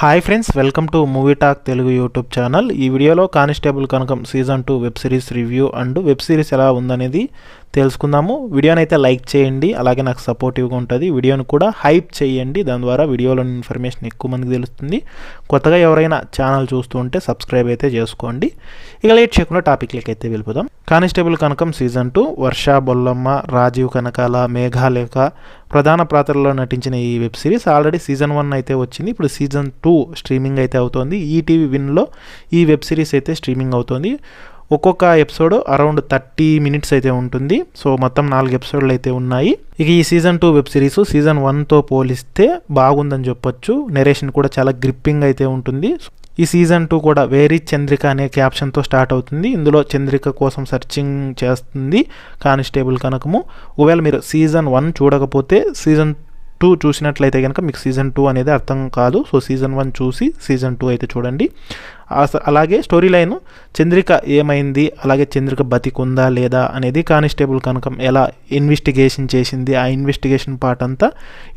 Hi friends, welcome to movie talk Telugu YouTube channel. ఈ వీడియోలో constable Kanakam season 2 web series review and web series ఎలా ఉందనేది తెలుసుకుందాము. వీడియోని అయితే లైక్ చేయండి, అలాగే నాకు సపోర్టివ్గా ఉంటుంది. వీడియోని కూడా హైప్ చేయండి, దాని ద్వారా వీడియోలోని ఇన్ఫర్మేషన్ ఎక్కువ మందికి తెలుస్తుంది. కొత్తగా ఎవరైనా ఛానల్ చూస్తూ ఉంటే సబ్స్క్రైబ్ అయితే చేసుకోండి. ఇక లేట్ చేయకుండా టాపిక్లకి అయితే వెళ్ళిపోదాం. కానిస్టేబుల్ కనకం సీజన్ 2 వర్ష బొల్లమ్మ, రాజీవ్ కనకాల, మేఘాలేఖ ప్రధాన పాత్రలో నటించిన ఈ వెబ్ సిరీస్ ఆల్రెడీ సీజన్ 1 అయితే వచ్చింది. ఇప్పుడు సీజన్ 2 స్ట్రీమింగ్ అయితే అవుతోంది. ఈటీవీ విన్లో ఈ వెబ్ సిరీస్ అయితే స్ట్రీమింగ్ అవుతోంది. ఒక్కొక్క ఎపిసోడ్ అరౌండ్ 30 మినిట్స్ అయితే ఉంటుంది. సో మొత్తం 4 ఎపిసోడ్లు అయితే ఉన్నాయి. ఇక ఈ సీజన్ 2 వెబ్ సిరీస్ సీజన్ 1తో పోలిస్తే బాగుందని చెప్పొచ్చు. నెరేషన్ కూడా చాలా గ్రిప్పింగ్ అయితే ఉంటుంది. ఈ సీజన్ 2 కూడా వేరీ చంద్రిక అనే క్యాప్షన్తో స్టార్ట్ అవుతుంది. ఇందులో చంద్రిక కోసం సెర్చింగ్ చేస్తుంది కానిస్టేబుల్ కనకము. ఒకవేళ మీరు సీజన్ 1 చూడకపోతే సీజన్ 2 చూసినట్లయితే కనుక మీకు సీజన్ 2 అనేది అర్థం కాదు. సో సీజన్ 1 చూసి సీజన్ 2 అయితే చూడండి. అలాగే స్టోరీ లైన్ చంద్రిక ఏమైంది, అలాగే చంద్రిక బతికుందా లేదా అనేది, కానిస్టేబుల్ కనకం ఎలా ఇన్వెస్టిగేషన్ చేసింది, ఆ ఇన్వెస్టిగేషన్ పార్ట్ అంతా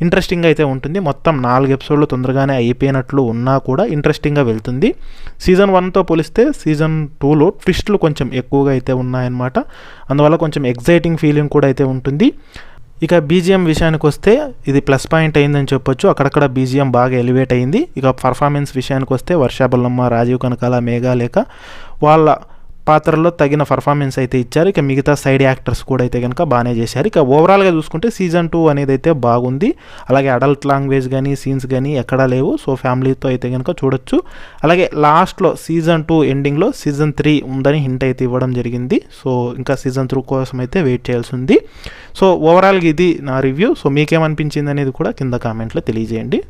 ఇంట్రెస్టింగ్ అయితే ఉంటుంది. మొత్తం 4 ఎపిసోడ్లు తొందరగానే అయిపోయినట్లు ఉన్నా కూడా ఇంట్రెస్టింగ్గా వెళ్తుంది. సీజన్ 1తో పోలిస్తే సీజన్ 2లో ట్విస్టులు కొంచెం ఎక్కువగా అయితే ఉన్నాయన్నమాట. అందువల్ల కొంచెం ఎగ్జైటింగ్ ఫీలింగ్ కూడా అయితే ఉంటుంది. ఇక బీజిఎం విషయానికి వస్తే ఇది ప్లస్ పాయింట్ అయిందని చెప్పొచ్చు. అక్కడక్కడ బీజిఎం బాగా ఎలివేట్ అయింది. ఇక పర్ఫార్మెన్స్ విషయానికి వస్తే వర్ష బొల్లమ్మ, రాజీవ్ కనకాల, మేఘాలేఖ వాళ్ళ పాత్రల్లో తగిన పర్ఫార్మెన్స్ అయితే ఇచ్చారు. ఇక మిగతా సైడ్ యాక్టర్స్ కూడా అయితే కనుక బాగానే చేశారు. ఇక ఓవరాల్గా చూసుకుంటే సీజన్ 2 అనేది అయితే బాగుంది. అలాగే అడల్ట్ లాంగ్వేజ్ కానీ సీన్స్ కానీ ఎక్కడా లేవు. సో ఫ్యామిలీతో అయితే కనుక చూడొచ్చు. అలాగే లాస్ట్లో సీజన్ 2 ఎండింగ్లో సీజన్ 3 ఉందని హింట్ అయితే ఇవ్వడం జరిగింది. సో ఇంకా సీజన్ 3 కోసం అయితే వెయిట్ చేయాల్సి ఉంది. సో ఓవరాల్గా ఇది నా రివ్యూ. సో మీకేమనిపించింది అనేది కూడా కింద కామెంట్లో తెలియజేయండి.